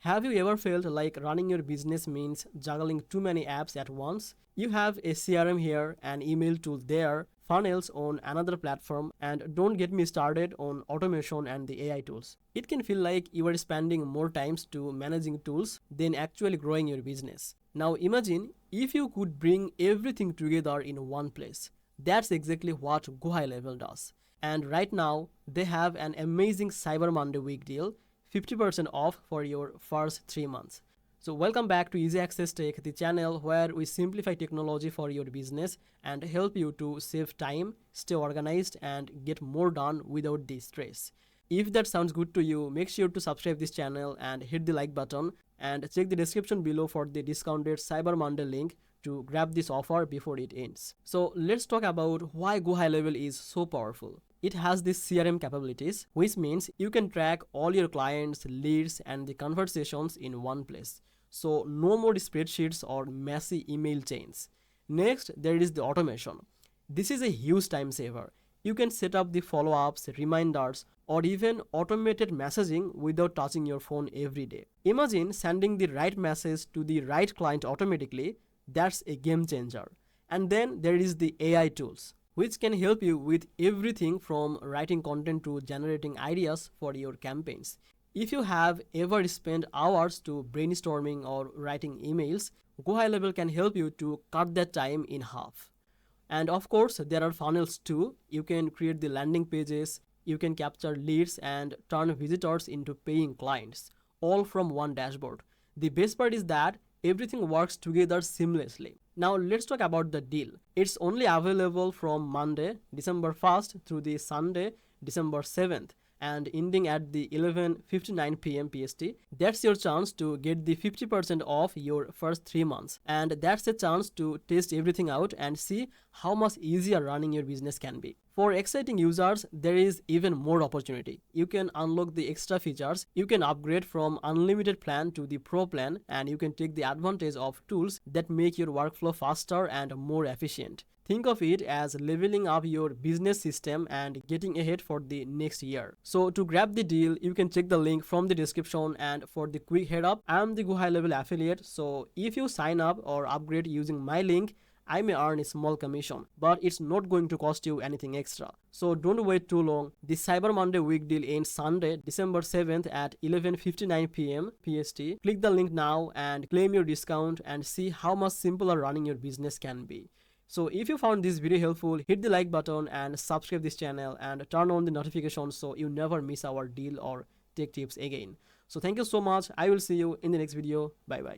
Have you ever felt like running your business means juggling too many apps at once? You have a CRM here, an email tool there, funnels on another platform, and don't get me started on automation and the AI tools. It can feel like you are spending more time to managing tools than actually growing your business. Now imagine if you could bring everything together in one place. That's exactly what GoHighLevel does. And right now, they have an amazing Cyber Monday week deal, 50% off for your first 3 months. So welcome back to Easy Access Tech, the channel where we simplify technology for your business and help you to save time, stay organized, and get more done without the stress. If that sounds good to you, make sure to subscribe this channel and hit the like button, and check the description below for the discounted Cyber Monday link to grab this offer before it ends. So let's talk about why GoHighLevel is so powerful. It has these CRM capabilities, which means you can track all your clients, leads, and the conversations in one place. So no more spreadsheets or messy email chains. Next, there is the automation. This is a huge time saver. You can set up the follow-ups, reminders, or even automated messaging without touching your phone every day. Imagine sending the right message to the right client automatically. That's a game changer. And then there is the AI tools, which can help you with everything from writing content to generating ideas for your campaigns. If you have ever spent hours to brainstorming or writing emails, GoHighLevel can help you to cut that time in half. And of course, there are funnels too. You can create the landing pages, you can capture leads and turn visitors into paying clients, all from one dashboard. The best part is that everything works together seamlessly. Now let's talk about the deal. It's only available from Monday, December 1st through the Sunday, December 7th, and ending at the 11:59 p.m. PST. That's your chance to get the 50% off your first 3 months. And that's a chance to test everything out and see how much easier running your business can be. For exciting users, there is even more opportunity. You can unlock the extra features, you can upgrade from unlimited plan to the pro plan, and you can take the advantage of tools that make your workflow faster and more efficient. Think of it as leveling up your business system and getting ahead for the next year. So to grab the deal, you can check the link from the description, and for the quick head up, I am the GoHighLevel affiliate. So if you sign up or upgrade using my link, I may earn a small commission, but it's not going to cost you anything extra. So don't wait too long. The Cyber Monday week deal ends Sunday, December 7th at 11:59 p.m. PST. Click the link now and claim your discount and see how much simpler running your business can be. So if you found this video helpful, hit the like button and subscribe this channel and turn on the notifications so you never miss our deal or tech tips again. So thank you so much. I will see you in the next video. Bye bye.